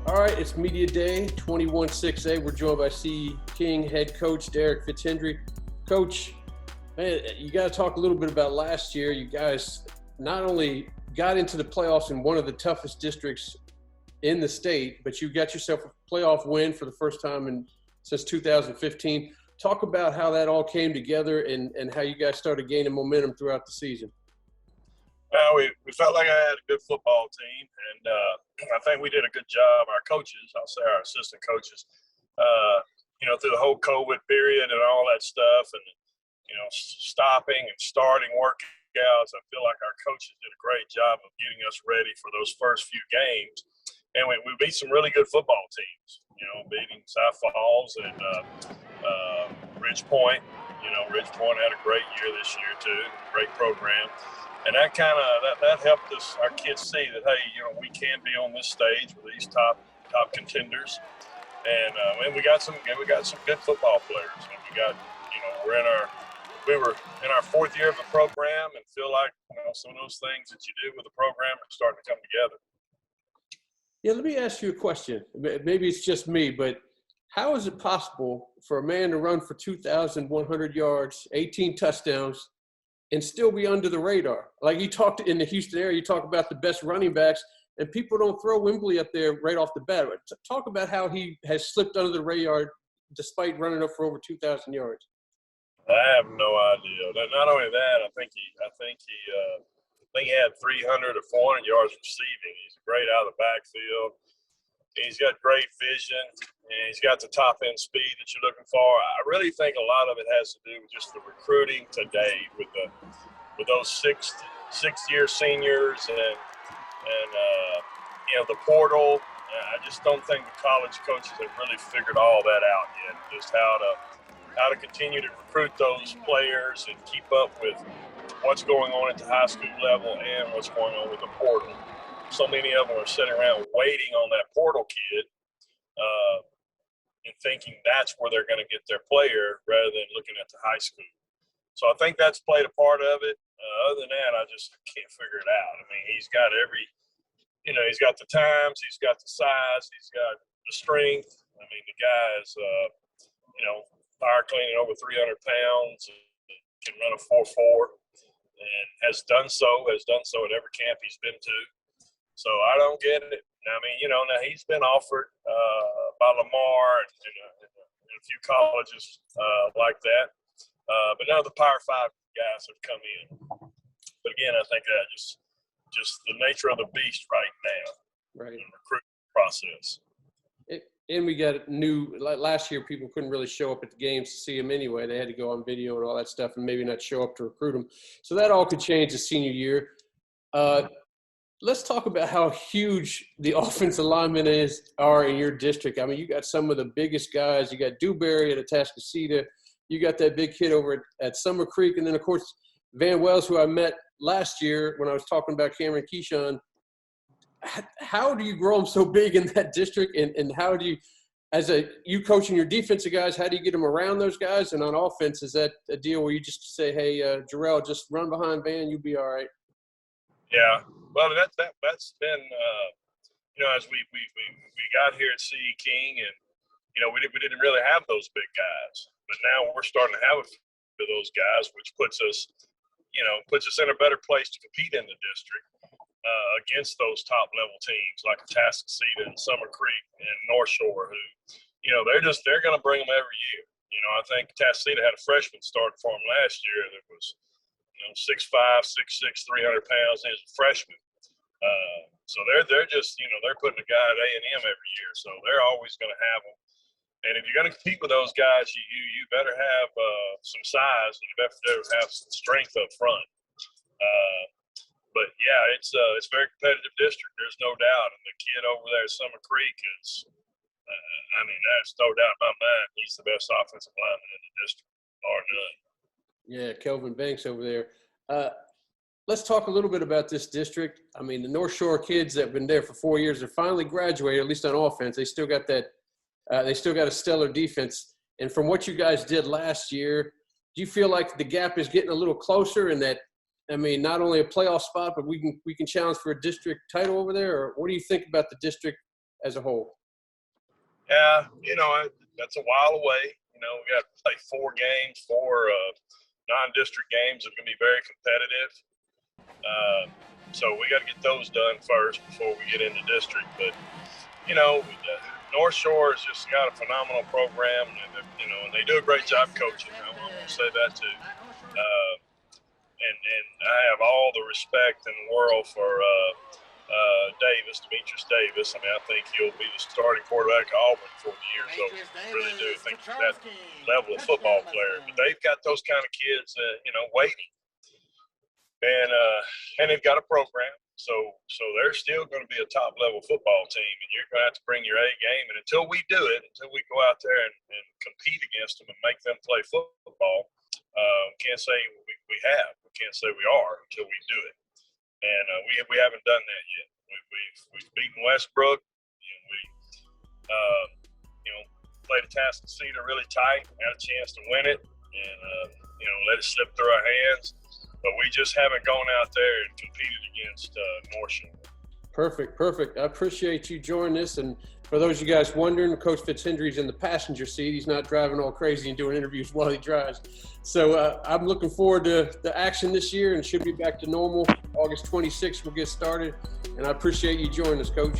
All right, it's Media Day, 21-6A. We're joined by C E King head coach Derek Fitzhenry. Coach, man, you got to talk a little bit about last year. You guys not only got into the playoffs in one of the toughest districts in the state, but you got yourself a playoff win for the first time since 2015. Talk about how that all came together and how you guys started gaining momentum throughout the season. We felt like I had a good football team, and I think we did a good job. Our coaches, I'll say our assistant coaches, through the whole COVID period and all that stuff, and stopping and starting workouts. I feel like our coaches did a great job of getting us ready for those first few games, and we beat some really good football teams. Beating South Falls and Ridge Point. Ridge Point had a great year this year too. Great program. And that that helped us, our kids, see that, hey, we can be on this stage with these top contenders, and we got some good football players. And we were in our fourth year of the program, and feel like some of those things that you do with the program are starting to come together. Yeah, let me ask you a question. Maybe it's just me, but how is it possible for a man to run for 2,100 yards, 18 touchdowns, and still be under the radar? Like you talked in the Houston area, you talk about the best running backs, and people don't throw Wembley up there right off the bat. Talk about how he has slipped under the radar despite running up for over 2,000 yards. I have no idea. Not only that, I think he had 300 or 400 yards receiving. He's great out of the backfield. He's got great vision, and he's got the top-end speed that you're looking for. I really think a lot of it has to do with just the recruiting today with those sixth-year seniors and the portal. I just don't think the college coaches have really figured all that out yet, just how to continue to recruit those players and keep up with what's going on at the high school level and what's going on with the portal. So many of them are sitting around waiting on that portal kid and thinking that's where they're going to get their player rather than looking at the high school. So I think that's played a part of it. Other than that, I just can't figure it out. I mean, he's got he's got the times, he's got the size, he's got the strength. I mean, the guy is, fire cleaning over 300 pounds, and can run a 4.4, and has done so at every camp he's been to. So I don't get it. I mean, now he's been offered by Lamar and a few colleges like that. But none of the Power 5 guys have come in. But again, I think that just the nature of the beast right now. Right. In the recruitment process. And we got last year, people couldn't really show up at the games to see him anyway. They had to go on video and all that stuff and maybe not show up to recruit him. So that all could change the senior year. Let's talk about how huge the offensive linemen are in your district. I mean, you got some of the biggest guys. You got Dewberry at Atascocita. You got that big kid over at Summer Creek. And then, of course, Van Wells, who I met last year when I was talking about Cameron Keyshawn. How do you grow them so big in that district? And how do you, you coaching your defensive guys, how do you get them around those guys? And on offense, is that a deal where you just say, hey, Jarrell, just run behind Van, you'll be all right? Yeah. Well, that's been, as we got here at C E King, and, we didn't really have those big guys. But now we're starting to have a few of those guys, which puts us in a better place to compete in the district against those top-level teams like Atascocita and Summer Creek and North Shore, who, they're going to bring them every year. I think Atascocita had a freshman starting for them last year that was 6'5", 6'6", 300 pounds. He was a freshman. So they're just, they're putting a guy at A&M every year. So they're always going to have them. And if you're going to compete with those guys, you better have some size, and you better have some strength up front. But yeah, it's a very competitive district. There's no doubt. And the kid over there at Summer Creek is, there's no doubt in my mind, he's the best offensive lineman in the district, bar none. Yeah, Kelvin Banks over there. Let's talk a little bit about this district. I mean, the North Shore kids that have been there for 4 years are finally graduated, at least on offense. They still got that. They still got a stellar defense. And from what you guys did last year, do you feel like the gap is getting a little closer, and that, I mean, not only a playoff spot, but we can challenge for a district title over there? Or what do you think about the district as a whole? Yeah, that's a while away. We got to play 4 games, 4 non-district games that are going to be very competitive. So we got to get those done first before we get into district. But, North Shore has just got a phenomenal program, and they do a great job coaching. I want to say that too. And I have all the respect in the world for Demetrius Davis. I mean, I think he'll be the starting quarterback at Auburn before the year's over. I really do think he's that level of football player. But they've got those kind of kids, waiting. And they've got a program. So they're still going to be a top-level football team, and you're going to have to bring your A game. And until we do it, until we go out there and compete against them and make them play football, can't say we have. We can't say we are until we do it. And we haven't done that yet. We've beaten Westbrook. We played a Task Cedar really tight, had a chance to win it, and let it slip through our hands. But we just haven't gone out there and competed against North Shore. Perfect. I appreciate you joining us. And for those of you guys wondering, Coach Fitzhenry's in the passenger seat. He's not driving all crazy and doing interviews while he drives. So I'm looking forward to the action this year, and should be back to normal. August 26th we'll get started. And I appreciate you joining us, Coach.